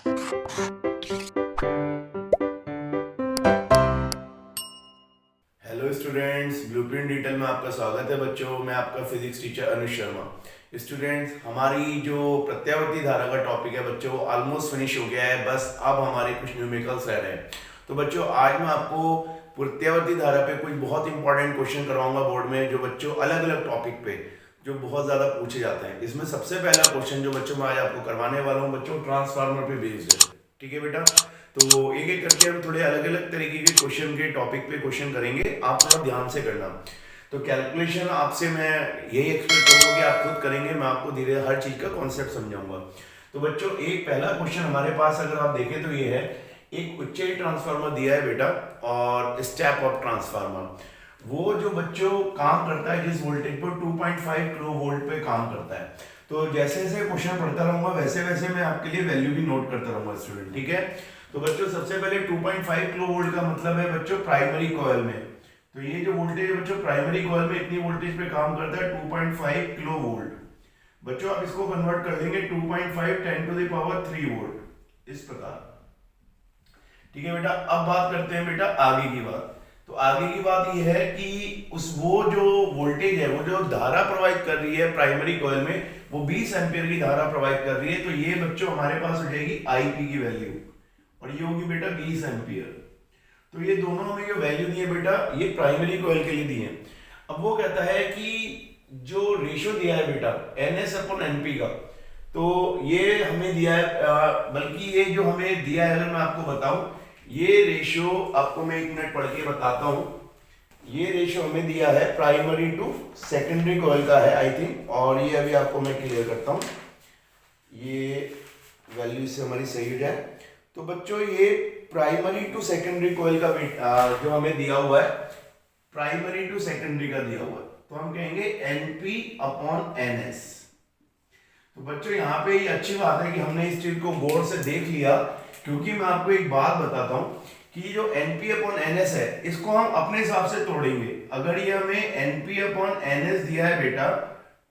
Hello students, blueprint detail में आपका स्वागत है बच्चों। मैं आपका physics teacher Anuj Sharma. Students, हमारी जो प्रत्यावर्ती धारा का टॉपिक है बच्चों ऑलमोस्ट फिनिश हो गया है। बस अब हमारे कुछ न्यूमेरिकल्स रह रहे हैं। तो बच्चों आज मैं आपको प्रत्यावर्ती धारा पे कुछ बहुत इंपॉर्टेंट क्वेश्चन करवाऊंगा बोर्ड में, जो बच्चों अलग अलग टॉपिक पे जो बहुत ज़्यादा पूछे जाते हैं। इसमें सबसे पहला क्वेश्चन जो बच्चों मैं आज आपको करवाने वाला हूँ बच्चों, ट्रांसफार्मर पे बेस्ड है। ठीक है बेटा, तो एक एक करके हम थोड़े अलग अलग तरीके के क्वेश्चन के टॉपिक पे क्वेश्चन करेंगे, आप थोड़ा ध्यान से करना। तो कैलकुलेशन आपसे मैं यही एक्सपेक्ट करूंगा कि आप खुद करेंगे, मैं आपको धीरे हर चीज का कॉन्सेप्ट समझाऊंगा। तो बच्चों एक पहला क्वेश्चन हमारे पास अगर आप देखें तो ये है, एक उच्च ट्रांसफार्मर दिया है बेटा और स्टेप अप ट्रांसफार्मर। वो जो बच्चों काम करता है जिस वोल्टेज पर 2.5 किलो वोल्ट पे काम करता है। तो जैसे जैसे क्वेश्चन पढ़ता रहूंगा वैसे वैसे मैं आपके लिए वैल्यू भी नोट करता रहूंगा स्टूडेंट। ठीक है, तो बच्चों सबसे पहले 2.5 किलो वोल्ट का मतलब है बच्चों प्राइमरी कॉइल में। तो ये जो वोल्टेज है बच्चों प्राइमरी कॉइल में इतनी वोल्टेज पे काम करता है 2.5 किलो वोल्ट। बच्चों आप इसको कन्वर्ट कर देंगे 2.5 10 टू द पावर 3 वोल्ट इस प्रकार। ठीक है बेटा, अब बात करते हैं बेटा आगे की बात। तो आगे की बात यह है कि वो जो वोल्टेज है, वो जो धारा प्रवाहित कर रही है प्राइमरी कॉइल में, वो 20 एम्पियर की धारा प्रवाहित कर रही है। तो ये बच्चों हमारे पास हो जाएगी आईपी की वैल्यू, और ये होगी बेटा 20 एम्पियर। तो ये दोनों हमें जो वैल्यू दी है बेटा, ये प्राइमरी कॉइल के लिए दी है। अब वो कहता है कि जो रेशियो दिया है बेटा NS/NP का, तो ये हमें दिया है, बल्कि ये जो हमें दिया है अगर मैं आपको बताऊं, ये रेशियो आपको मैं एक मिनट पढ़ के बताता हूं। ये रेशियो हमें दिया है प्राइमरी टू सेकेंडरी कॉइल का है आई थिंक, और ये अभी आपको मैं क्लियर करता हूं, ये वैल्यू से हमारी सही हो जाए। तो बच्चों ये प्राइमरी टू सेकेंडरी कॉइल का जो हमें दिया हुआ है, प्राइमरी टू सेकेंडरी का दिया हुआ है, तो हम कहेंगे NP/NS। तो बच्चों यहाँ पे ये अच्छी बात है कि हमने इस चीज को गौर से देख लिया, क्योंकि मैं आपको एक बात बताता हूँ कि जो NP/NS है इसको हम अपने हिसाब से तोड़ेंगे। अगर ये हमें NP/NS दिया है बेटा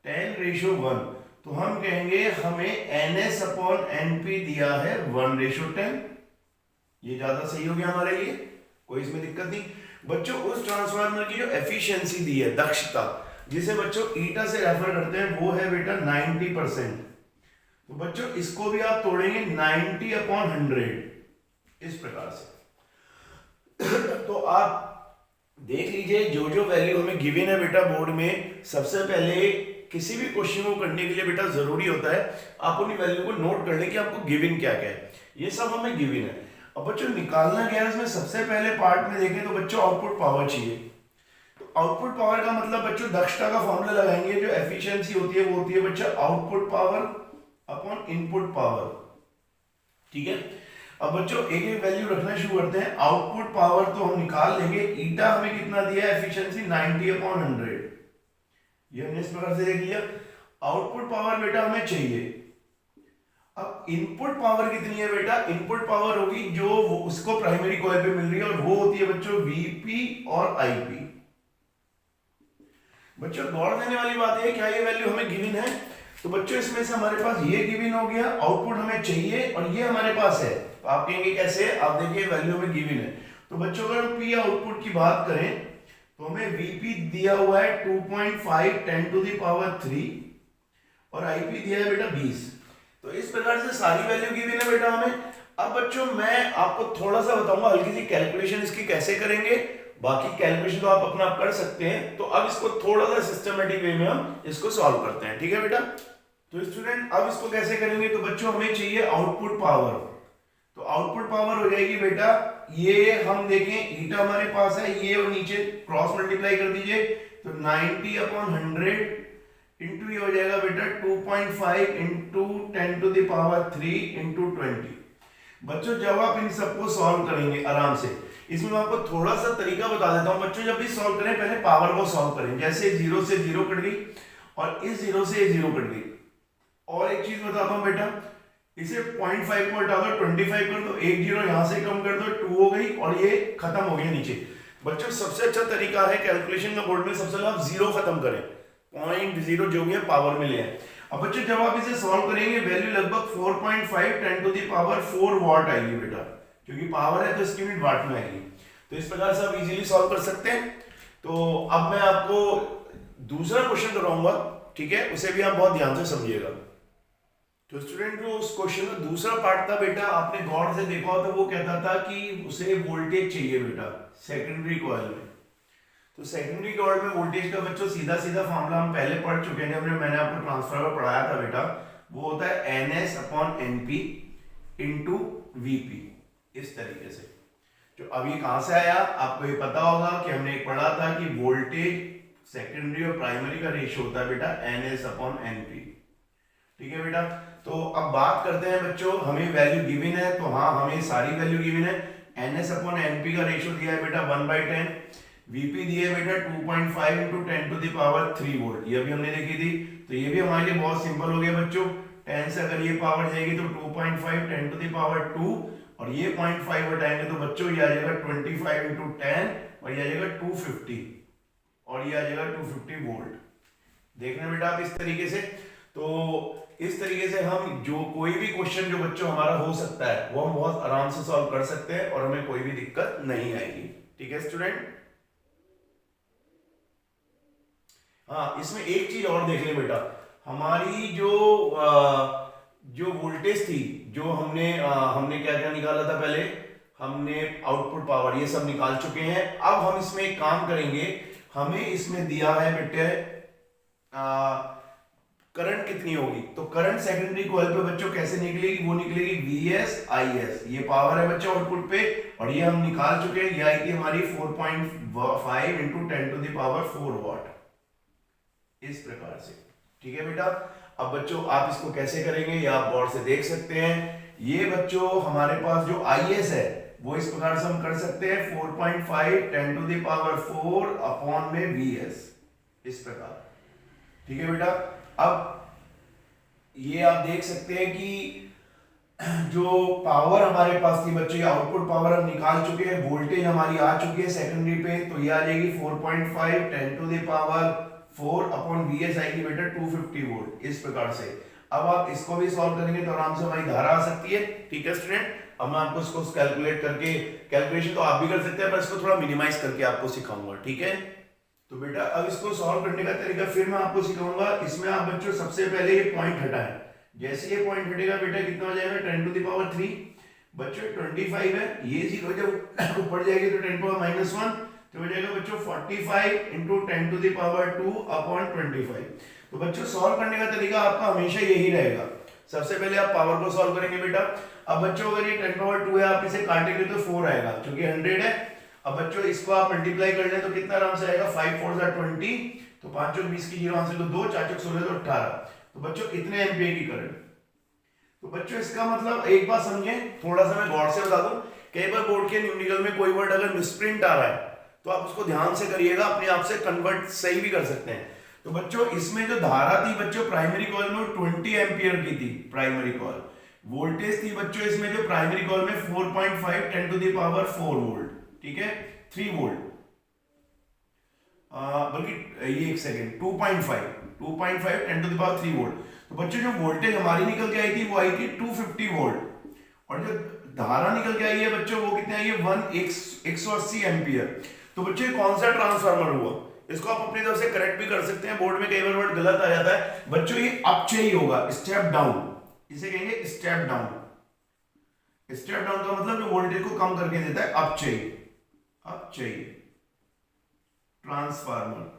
10:1, तो हम कहेंगे हमें NS/NP दिया है 1:10। ये ज्यादा सही हो गया हमारे लिए, कोई इसमें दिक्कत नहीं। बच्चों उस ट्रांसफार्मर की जो एफिशिएंसी दी है, दक्षता, जिसे बच्चों ईटा से रेफर करते हैं, वो है बेटा 90%। तो बच्चों इसको भी आप तोड़ेंगे 90/100 इस प्रकार से। तो आप देख लीजिए जो जो वैल्यू हमें गिवन है बेटा बोर्ड में, सबसे पहले किसी भी क्वेश्चन को करने के लिए बेटा जरूरी होता है आप उन वैल्यू को नोट कर लें कि आपको गिवन क्या क्या है। ये सब हमें गिवन है। अब बच्चों निकालना क्या है इसमें, सबसे पहले पार्ट में देखें तो बच्चों आउटपुट पावर चाहिए। तो आउटपुट पावर का मतलब बच्चों दक्षता का फॉर्मूला लगाएंगे। जो एफिशिएंसी होती है वो होती है बच्चों output power upon input power. ठीक है, अब बच्चों एक एक वैल्यू रखना शुरू करते हैं। आउटपुट पावर तो हम निकाल लेंगे, ईटा हमें कितना दिया है एफिशिएंसी 90/100, ये हमने इस प्रकार से देख लिया। आउटपुट पावर बेटा हमें चाहिए। अब इनपुट पावर कितनी है बेटा, इनपुट पावर होगी जो उसको प्राइमरी कॉइल पे मिल रही है, और वो होती है बच्चों VP और IP। बच्चों गौर देने वाली बात है, क्या ये वैल्यू हमें गिवन है? तो बच्चों इसमें से हमारे पास ये गिवन हो गया, आउटपुट हमें चाहिए और ये हमारे पास है। तो आप कहेंगे कैसे, आप देखिए वैल्यू हमें गिवन है। तो बच्चों अगर हम P आउटपुट की बात करें तो हमें VP दिया हुआ है 2.5 10 टू द पावर 3 और IP दिया है बेटा 20। तो इस प्रकार से सारी वैल्यू गिवन है बेटा हमें। अब बच्चों मैं आपको थोड़ा सा बताऊंगा हल्की सी कैलकुलेशन इसकी कैसे करेंगे, बाकी कैलकुलेशन तो आप अपना कर सकते हैं। तो अब इसको थोड़ा सा सिस्टमेटिक वे में हम इसको सॉल्व करते हैं। ठीक है बेटा, तो स्टूडेंट अब इसको कैसे करेंगे, तो बच्चों हमें चाहिए आउटपुट पावर। तो आउटपुट पावर हो जाएगी बेटा, ये हम देखें ईटा हमारे पास है, ये और नीचे क्रॉस मल्टीप्लाई कर दीजिए, तो 90/100 इंटू ये हो जाएगा बेटा 2.5 into 10 to the power 3 into 20। बच्चों जब आप इन सबको सॉल्व करेंगे आराम से, इसमें मैं आपको थोड़ा सा तरीका बता देता हूं। बच्चों जब भी सॉल्व करें पहले पावर को सॉल्व करें, जैसे 0 से 0 कट गई और इस 0 से 0 कट गई। और एक चीज बताता हूं बेटा, इसे 0.5 को हटाकर 25 कर दो, एक 0 यहां से कम कर दो, 2 हो गई और ये खत्म हो गया नीचे। बच्चों सबसे अच्छा तरीका है कैलकुलेशन का बोर्ड में, सबसे पहले आप 0 खत्म करें, 0.0 जो भी है पावर में ले आए। अब बच्चों जब आप इसे सॉल्व करेंगे वैल्यू लगभग 4.5 10 टू द पावर 4 वॉट आएगी बेटा, क्योंकि पावर है तो इसकी यूनिट वाट में आएगी। तो इस प्रकार से आप इजीली सॉल्व कर सकते हैं। तो अब मैं आपको दूसरा क्वेश्चन करवाऊंगा, ठीक है, उसे भी आप बहुत ध्यान से समझिएगा। तो स्टूडेंट जो उस क्वेश्चन का दूसरा पार्ट था बेटा, आपने गौर से देखा हो तो वो कहता था कि उसे वोल्टेज चाहिए बेटा सेकेंडरी कॉइल में। तो सेकेंडरी कॉइल में वोल्टेज का बच्चों सीधा सीधा फॉर्मूला हम पहले पढ़ चुके हैं, जब मैंने आपको ट्रांसफार्मर पढ़ाया था बेटा, वो होता है NS upon NP into VP, इस तरीके से। जो अभी कहां से आया आपको ये पता होगा कि हमने एक पढ़ा था कि वोल्टेज सेकेंडरी और प्राइमरी का रेशियो होता है बेटा NS अपॉन NP, ठीक है बेटा। तो अब बात करते हैं बच्चों, हमें वैल्यू गिवन है, तो हाँ हमें सारी वैल्यू गिवन है। NS अपॉन NP का रेशियो दिया है बेटा 1/10, VP दिया है बेटा 2.5 into 10 to the power 3 volt, ये भी हमने देखी थी। तो ये भी हमारे लिए बहुत सिंपल हो गया बच्चों, 10 से अगर ये पावर जाएगी तो 2.5 10 टू द पावर 2, और ये 0.5 हटाएंगे तो बच्चों ये आ जाएगा 25 इंटू 10, और ये आ जाएगा 250, और ये आ जाएगा 250 वोल्ट। देख रहे हैं बेटा आप इस तरीके से। तो इस तरीके से हम जो कोई भी क्वेश्चन जो बच्चों हमारा हो सकता है वो हम बहुत आराम से सॉल्व कर सकते हैं और हमें कोई भी दिक्कत नहीं आएगी, ठीक है स्टूडेंट। हाँ, इसमें एक चीज और देख ले बेटा, हमारी जो वोल्टेज थी, जो हमने क्या क्या निकाला था पहले, हमने आउटपुट पावर ये सब निकाल चुके हैं। अब हम इसमें एक काम करेंगे, हमें इसमें दिया है बेटे करंट कितनी होगी। तो करंट सेकेंडरी कॉइल पे बच्चों कैसे निकलेगी, वो निकलेगी VS IS, ये पावर है बच्चों आउटपुट पे, और ये हम निकाल चुके हैं, ये आई थी हमारी 4.5 into 10 to the power 4 watt, इस प्रकार से, ठीक है बेटा। अब बच्चों आप इसको कैसे करेंगे ये आप गौर से देख सकते हैं। ये बच्चों हमारे पास जो IS है वो इस प्रकार से हम कर सकते हैं 4.5 10 टू द पावर 4 अपॉन में VS, इस प्रकार, ठीक है बेटा। अब ये आप देख सकते हैं कि जो पावर हमारे पास थी बच्चों, ये आउटपुट पावर हम निकाल चुके हैं, वोल्टेज हमारी आ चुकी है सेकेंडरी पे, तो ये आ जाएगी 4.5 10 to the power 4 upon VS आएगी बेटा 250 वोल्ट, इस प्रकार से। अब आप इसको भी सॉल्व करेंगे तो आराम से हमारी धारा आ सकती है, ठीक है स्टूडेंट। अब मैं आपको इसको कैलकुलेट करके, कैलकुलेशन तो आप भी कर सकते हैं पर इसको थोड़ा मिनिमाइज करके आपको सिखाऊंगा, ठीक है। तो बेटा अब इसको सॉल्व करने का तरीका फिर मैं आपको सिखाऊंगा। इसमें आप बच्चों सबसे पहले ये पॉइंट हटाएं, जैसे ये पॉइंट हटेगा बेटा कितना हो जाएगा 10 टू द पावर 3, बच्चों 25 है, ये जीरो जब ऊपर जाएगी तो 10 पावर -1, तो हो जाएगा बच्चों 45 into 10 to the power 2 upon 25। तो बच्चों सॉल्व करने का तरीका आपका हमेशा यही रहेगा, सबसे पहले आप पावर को सॉल्व करेंगे बेटा। अब बच्चों अगर ये 10 पावर 2 है, आप इसे काटेंगे तो 4 आएगा, क्योंकि 100 है। अब बच्चों इसको आप मल्टीप्लाई कर लें तो कितना आराम से आएगा 5 4 20, तो 5 और 20 की जीरो आंसर तो 2, 4 16 तो 18, तो बच्चों कितने एम्पीयर की करंट। तो बच्चों इसका मतलब एक बात समझें, थोड़ा सा मैं गौर से बता दूं, कई बार बोर्ड के न्यूमेरिकल में कोई वर्ड अगर मिसप्रिंट आ रहा है तो आप उसको ध्यान से करिएगा, अपने आप से कन्वर्ट सही भी कर सकते हैं। तो बच्चों इसमें जो धारा थी बच्चों प्राइमरी कॉइल में 20 एम्पीयर की थी प्राइमरी कॉइल, वोल्टेज थी बच्चों इसमें जो प्राइमरी कॉइल में 4.5 10 टू द पावर 4 वोल्ट, ठीक है 3 वोल्ट, बल्कि ये एक second 2.5 10 to the power 3 volt. तो बच्चों जो वोल्टेज हमारी निकल के आई थी वो आई थी 250 वोल्ट, और जो धारा निकल के आई है बच्चों वो कितने आई है 180 एम्पीयर। तो बच्चों कौन सा ट्रांसफार्मर हुआ, इसको आप अपनी तरफ से करेक्ट भी कर सकते हैं, बोर्ड में कई बार वर्ड गलत आ जाता है बच्चों, ये अपचयी होगा, स्टेप डाउन, इसे कहेंगे स्टेप डाउन। स्टेप डाउन का मतलब जो वोल्टेज को कम करके देता है, अपचयी ट्रांसफार्मर,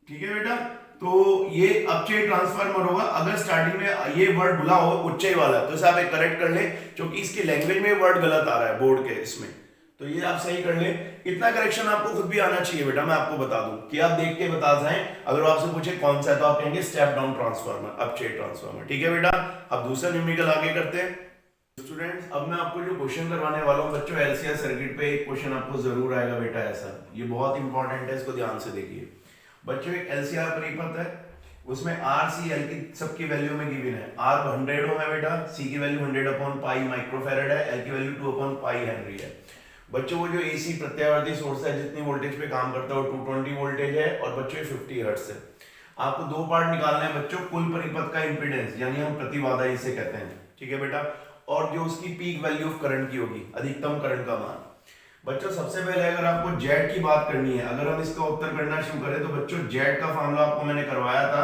ठीक है बेटा। तो ये अपचयी ट्रांसफार्मर होगा। अगर स्टार्टिंग में ये वर्ड बुला हो उच्चई वाला तो इसे आप एक करेक्ट कर ले, क्योंकि इसकी लैंग्वेज में वर्ड गलत आ रहा है बोर्ड के इसमें, तो ये आप सही कर ले। इतना करेक्शन आपको खुद भी आना चाहिए बेटा, मैं आपको बता दूं कि आप देख के बता जाएं। अगर आपसे पूछे कौन सा है तो आप कहेंगे स्टेप डाउन ट्रांसफार्मर, अपचयी ट्रांसफार्मर, ठीक है बेटा। अब दूसरा न्यूमेरिकल आगे करते हैं स्टूडेंट्स। अब मैं आपको जो क्वेश्चन करवाने वाला हूं बच्चों, एलसीआर सर्किट पे एक क्वेश्चन आपको जरूर आएगा बेटा ऐसा, ये बहुत इंपॉर्टेंट है, इसको ध्यान से देखिए बच्चों। एक एलसीआर परिपथ है, उसमें आर सी एल की सबकी वैल्यू में गिवन है। आर 100 ओम है बेटा, सी की वैल्यू 100 अपॉन पाई माइक्रोफैरड है, एल की वैल्यू 2 अपॉन पाई हेनरी है। बच्चों वो जो एसी प्रत्यावर्ती सोर्स है जितनी वोल्टेज पे काम करता है वो 220 वोल्टेज है, और बच्चों 50 हर्ट्ज है। आपको दो पार्ट निकालना है बच्चों, कुल परिपथ का इंपीडेंस यानी हम प्रतिबाधा इसे कहते हैं, ठीक है बेटा, और जो उसकी पीक वैल्यू ऑफ करंट की होगी, अधिकतम करंट का मान। बच्चों सबसे पहले अगर आपको जेड की बात करनी है, अगर हम इसका उत्तर करना शुरू करें तो बच्चों जेड का फॉर्मूला आपको मैंने करवाया था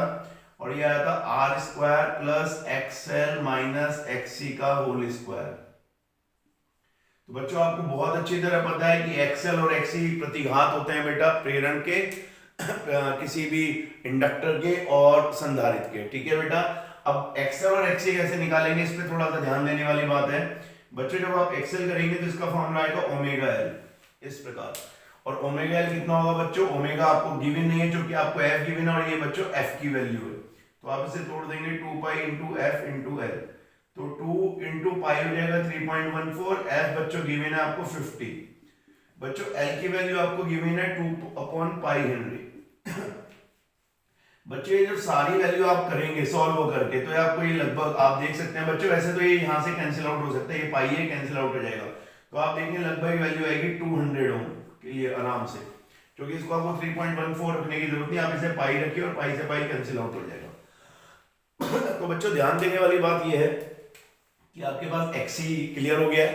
और ये आया था R square plus XL minus XC का होल स्क्वायर। तो बच्चों आपको बहुत अच्छी तरह पता है कि एक्सएल और एक्ससी प्रतिघात होते हैं बेटा प्रेरण के किसी भी इंडक्टर के और संधारित्र के, ठीक है बेटा। अब एक्सएल और एक्ससी कैसे निकालेंगे, इस पे थोड़ा सा ध्यान देने वाली बात है बच्चों। जब आप एक्सएल करेंगे तो इसका फॉर्मूला आएगा ओमेगा एल इस प्रकार, और ओमेगा एल कितना होगा बच्चों, ओमेगा आपको गिवन नहीं है क्योंकि आपको एफ गिवन है और ये बच्चों एफ की वैल्यू है, तो आप इसे तोड़ देंगे 2 pi into F into L, तो 2 इंटू पाई हो जाएगा 3.14, एफ बच्चों गिवन है आपको 50, बच्चों एल की वैल्यू आपको गिवन है 2/पाई हेनरी। बच्चों ये जो सारी वैल्यू आप करेंगे सॉल्व करके तो आपको ये लगभग आप देख सकते हैं बच्चों, वैसे तो ये यहाँ से कैंसिल आउट हो सकता है, ये पाई है कैंसिल आउट हो जाएगा, तो आप देखेंगे लगभग वैल्यू आएगी 200 ओम के लिए आराम से, क्योंकि इसको आपको 3.14 रखने की जरूरत नहीं, आप इसे पाई रखिए और पाई से पाई कैंसिल आउट हो जाएगा। तो बच्चों ध्यान देने वाली बात ये है कि आपके पास एक्सी क्लियर हो गया है,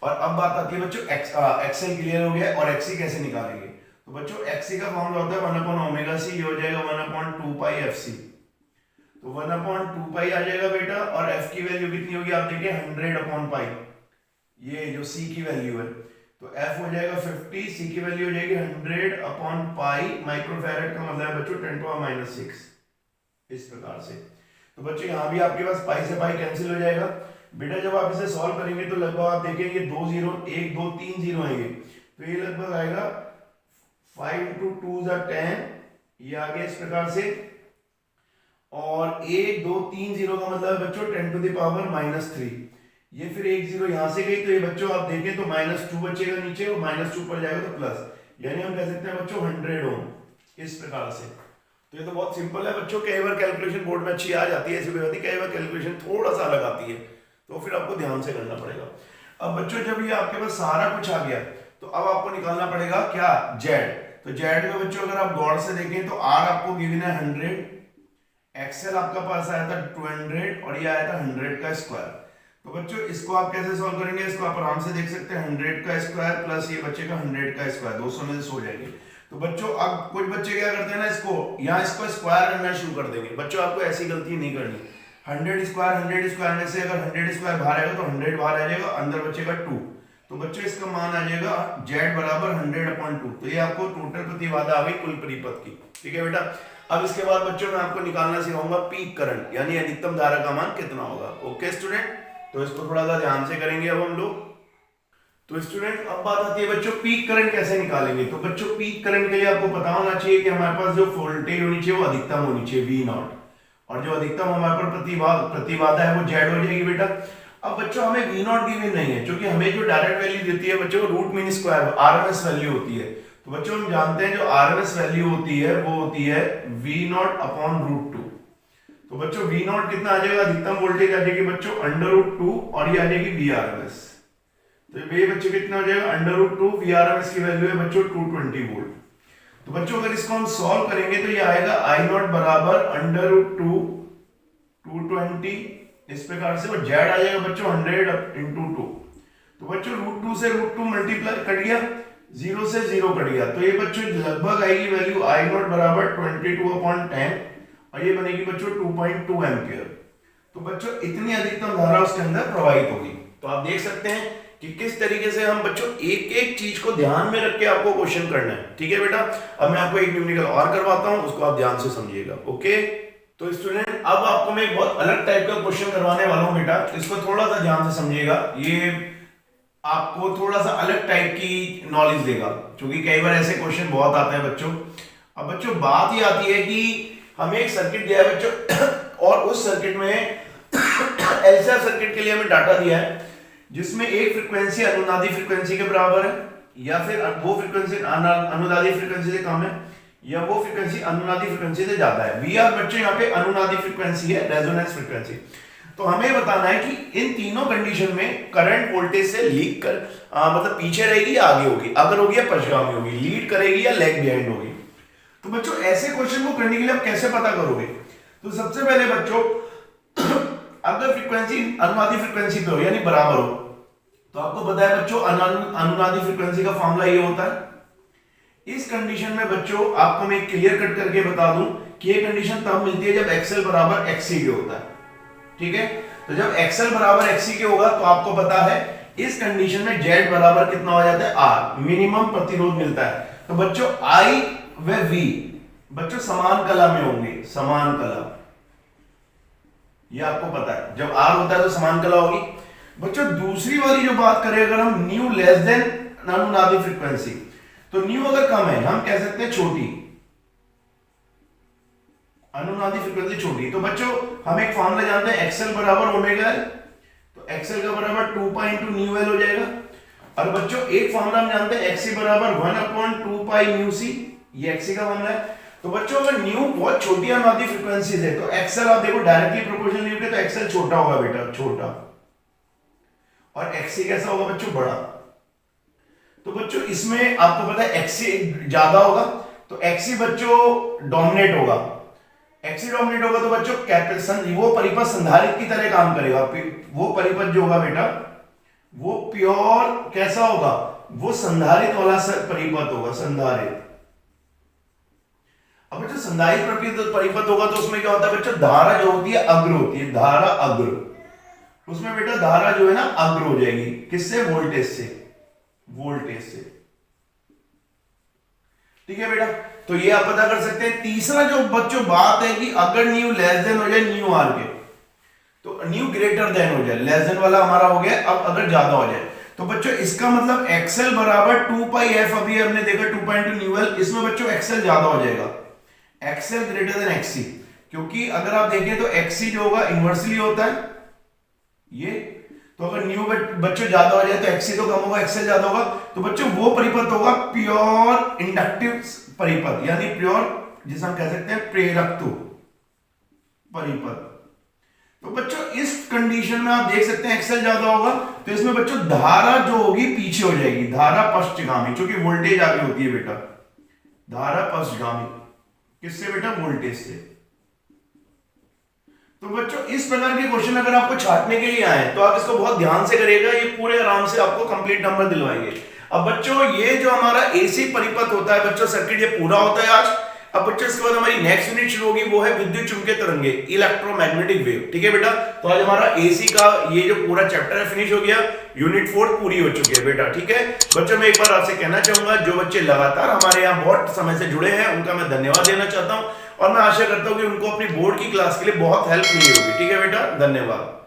और अब बात आती है बच्चों एक्सएल क्लियर हो गया है और एक्सी कैसे निकालेंगे। तो बच्चों एक्सी का फॉर्मूला होता है 1/ओमेगा सी, ये हो जाएगा 1/2 पाई एफसी, तो 1/2 पाई आ जाएगा बेटा, और एफ की वैल्यू कितनी होगी आप देखिए 100/पाई, ये जो सी की वैल्यू है, तो एफ हो जाएगा 50, सी की वैल्यू हो जाएगी 100/पाई माइक्रोफैरड, का मतलब है बच्चों 10⁻⁶ इस प्रकार से। तो बच्चों यहाँ भी आपके पास पाई से पाई कैंसिल हो जाएगा बेटा। जब आप इसे सॉल्व करेंगे तो लगभग आप देखेंगे 2 0 1 2 3 0 आएंगे, तो ये लगभग आएगा 5 × 2 = 10, ये आ गया इस प्रकार से, और 1 2 3 0 का मतलब है बच्चों 10⁻⁻3, ये फिर 1 0 यहां से गई, तो ये बच्चों आप देखें तो -2 बचेगा नीचे और -2 पर जाएगा तो प्लस, यानी हम कह सकते हैं बच्चों 100 ओम इस प्रकार से। तो ये तो बहुत सिंपल है बच्चों, कई बार कैलकुलेशन बोर्ड में अच्छी आ जाती है, ऐसी बात नहीं, कई बार कैलकुलेशन थोड़ा सा अलग आती है, तो फिर आपको ध्यान से करना पड़ेगा। अब बच्चों जब ये आपके पास सारा कुछ आ गया तो अब आपको निकालना पड़ेगा क्या, जेड। तो जेड में बच्चों अगर आप गौर से देखें तो आर आपको गिवन है 100, एक्सएल आपका पास आया था 200 और ये आया था 100 का स्क्वायर। तो बच्चों इसको आप कैसे सॉल्व करेंगे, इसको आप आराम से देख सकते हैं 100 का स्क्वायर प्लस ये बच्चे का 100 का स्क्वायर, 200 में से 100 जाएंगे। तो बच्चों अब कुछ बच्चे क्या करते हैं ना, इसको यहाँ इसको स्क्वायर करना शुरू कर देंगे। बच्चों आपको ऐसी गलती नहीं करनी, 100 स्क्वायर में से अगर 100 स्क्वायर बाहर आएगा तो 100 बाहर आ जाएगा, अंदर बचेगा 2, तो बच्चों इसका मान आ जाएगा z बराबर 100/2, तो ये आपको टोटल प्रतिबाधा आ गई कुल परिपथ की, ठीक है बेटा। अब इसके बाद बच्चों मैं आपको निकालना सिखाऊंगा पीक करंट, यानी अधिकतम धारा का मान कितना होगा। ओके स्टूडेंट, तो इसको थोड़ा सा ध्यान से करेंगे अब हम लोग। तो स्टूडेंट अब बात आती है बच्चों पीक करंट कैसे निकालेंगे। तो बच्चों पीक करंट के लिए आपको पता होना चाहिए कि हमारे पास जो वोल्टेज होनी चाहिए वो अधिकतम होनी चाहिए V0, और जो अधिकतम हमारे पास प्रतिबाधा है वो Z हो जाएगी बेटा। अब बच्चों हमें V0 गिवन नहीं है, क्योंकि हमें जो डायरेक्ट वैल्यू देती है बच्चों root mean square RMS value होती है। तो बच्चों हम जानते हैं जो RMS वैल्यू होती है वो होती है V0/√2। तो बच्चों V0 कितना आ जाएगा, अधिकतम वोल्टेज आ जाएगी बच्चों √2 और ये आ जाएगी VRMS। तो ये बच्चों कितना हो जाएगा √2, VRMS की वैल्यू है बच्चों 220 वोल्ट। तो बच्चों अगर इसको हम सॉल्व करेंगे तो ये आएगा I0 बराबर √2 220 इस प्रकार से, और Z आ जाएगा बच्चों 100/2। तो बच्चों √2 से √2 मल्टीप्लाई कट गया, 0 से 0 कट गया, तो ये बच्चों लगभग आएगी वैल्यू I0 बराबर 22/10 और ये बनेगी बच्चों 2.2 एम्पियर। तो बच्चों इतनी अधिकतम धारा उसके अंदर प्रवाहित होगी। तो आप देख सकते हैं कि किस तरीके से हम बच्चों एक एक चीज को ध्यान में रख के आपको क्वेश्चन करना है, ठीक है बेटा। अब मैं आपको एक न्यूमेरिकल और करवाता हूं, उसको आप ध्यान से समझिएगा। ओके, तो स्टूडेंट अब आपको मैं एक बहुत अलग टाइप का क्वेश्चन करवाने वाला हूं बेटा, इसको थोड़ा सा ध्यान से समझिएगा। ये आपको थोड़ा सा अलग टाइप की नॉलेज देगा, क्योंकि कई बार ऐसे क्वेश्चन बहुत आते हैं बच्चों। अब बच्चों बात ये आती है कि हमें एक सर्किट दिया है बच्चों और उस सर्किट में ऐसा सर्किट के लिए हमें डाटा दिया है जिसमें एक फ्रीक्वेंसी अनुनादी फ्रीक्वेंसी के बराबर है, या फिर वो फ्रीक्वेंसी अनुनादी फ्रीक्वेंसी से कम है, या वो फ्रीक्वेंसी अनुनादी फ्रीक्वेंसी से ज्यादा है। वी आर बच्चों यहाँ पे अनुनादी फ्रीक्वेंसी है, रेजोनेंस फ्रीक्वेंसी। तो हमें बताना है कि इन तीनों कंडीशन में करंट वोल्टेज से लीड कर मतलब पीछे रहेगी या आगे होगी, अगर होगी या पश्चगामी होगी, लीड करेगी या लैग बिहाइंड होगी। तो बच्चों ऐसे क्वेश्चन को करने के लिए आप कैसे पता करोगे? तो सबसे पहले बच्चों अगर फ्रीक्वेंसी अनुनादी फ्रीक्वेंसी पे हो यानी बराबर हो, तो आपको पता है बच्चों अनुनादी फ्रीक्वेंसी का फॉर्मूला ये होता है। इस कंडीशन में बच्चों आपको मैं क्लियर कट करके बता दूं कि ये कंडीशन तब मिलती है जब एक्सएल बराबर एक्ससी के होता है। ठीक है, तो जब एक्सएल बराबर एक्ससी के होगा तो आपको पता है इस कंडीशन में जेड बराबर कितना हो जाता है आर, मिनिमम प्रतिरोध मिलता है। तो बच्चों आई व वी बच्चों समान कला में होंगे, समान कला, ये आपको पता है। जब आर होता है तो समान कला होगी। बच्चों दूसरी वाली जो बात करें अगर हम न्यू लेस देन अनुनादी फ्रीक्वेंसी, तो न्यू अगर कम है हम कह सकते हैं छोटी, अनुनादी फ्रीक्वेंसी छोटी। तो बच्चों हम एक फॉर्मूला जानते हैं एक्सएल बराबर ओमेगा एल, तो एक्सएल का बराबर 2 पाई इंटू न्यू एल हो जाएगा। और बच्चों एक फॉर्मूला हम जानते हैं एक्ससी बराबर 1/2 पाई न्यू सी, ये एक्ससी का फॉर्मूला है। तो बच्चों अगर न्यू बहुत छोटी अनुनादी फ्रीक्वेंसीज है तो एक्सएल आप देखो डायरेक्टली प्रोपोर्शनल लिखोगे तो एक्सएल छोटा होगा बेटा, छोटा, और एक्ससी कैसा होगा बच्चों, बड़ा। तो बच्चों इसमें आपको पता है एक्ससी ज्यादा होगा तो एक्ससी बच्चों डोमिनेट होगा, एक्ससी डोमिनेट होगा तो बच्चों कैपेसिटेंस वो परिपथ संधारित्र की तरह काम करेगा। वो परिपथ जो होगा बेटा वो प्योर कैसा होगा, वो संधारित्र वाला परिपथ होगा, संधारित्र। अब बच्चों संधारित्र परिपथ होगा तो उसमें क्या होता है बच्चों, धारा जो होती है अग्र होती है, धारा अग्र, उसमें बेटा धारा जो है ना अग्र हो जाएगी, किससे, वोल्टेज से, वोल्टेज से। ठीक है बेटा, तो ये आप पता कर सकते हैं। तीसरा जो बच्चों बात है कि अगर न्यू लेस देन हो जाए न्यू आर के, तो न्यू ग्रेटर देन हो जाए, लेस देन वाला हमारा हो गया, अब अगर ज्यादा हो जाए तो बच्चों इसका मतलब एक्सएल बराबर 2 पाई एफ, अभी हमने देखा 2 पाई इंटू न्यू एल, इसमें बच्चों एक्सएल ज्यादा हो जाएगा, एक्सएल ग्रेटर देन एक्ससी, क्योंकि अगर आप देखें तो एक्ससी जो होगा इन्वर्सली होता है ये, तो अगर न्यू बच्चों ज्यादा हो जाए तो एक्ससी तो कम होगा, एक्सएल ज्यादा होगा, तो बच्चों वो परिपथ होगा प्योर इंडक्टिव परिपथ, यानी प्योर जिसे हम कह सकते हैं प्रेरकत्व परिपथ। तो बच्चों इस कंडीशन में आप देख सकते हैं एक्सएल ज्यादा होगा तो इसमें बच्चों धारा जो होगी पीछे हो जाएगी, धारा पश्चगामी, क्योंकि वोल्टेज आगे होती है बेटा, धारा पश्चगामी, किससे बेटा, वोल्टेज से। तो बच्चों इस प्रकार के क्वेश्चन अगर आपको छाटने के लिए आए तो आप इसको बहुत ध्यान से करिएगा, ये पूरे आराम से आपको कंप्लीट नंबर दिलवाएंगे। अब बच्चों ये जो हमारा एसी परिपथ होता है बच्चों, सर्किट ये पूरा होता है आज। अब बच्चों इसके बाद हमारी नेक्स्ट यूनिट शुरू होगी, वो है विद्युत चुंबकीय तरंगे, इलेक्ट्रोमैग्नेटिक वेव। ठीक है बेटा, तो आज हमारा एसी का ये जो पूरा चैप्टर है फिनिश हो गया, यूनिट 4 पूरी हो चुकी है बेटा। ठीक है बच्चों, मैं एक बार आपसे कहना चाहूंगा जो बच्चे लगातार हमारे यहाँ बहुत समय से जुड़े हैं उनका मैं धन्यवाद देना चाहता हूँ, और मैं आशा करता हूँ कि उनको अपनी बोर्ड की क्लास के लिए बहुत हेल्प मिली होगी। ठीक है बेटा, धन्यवाद।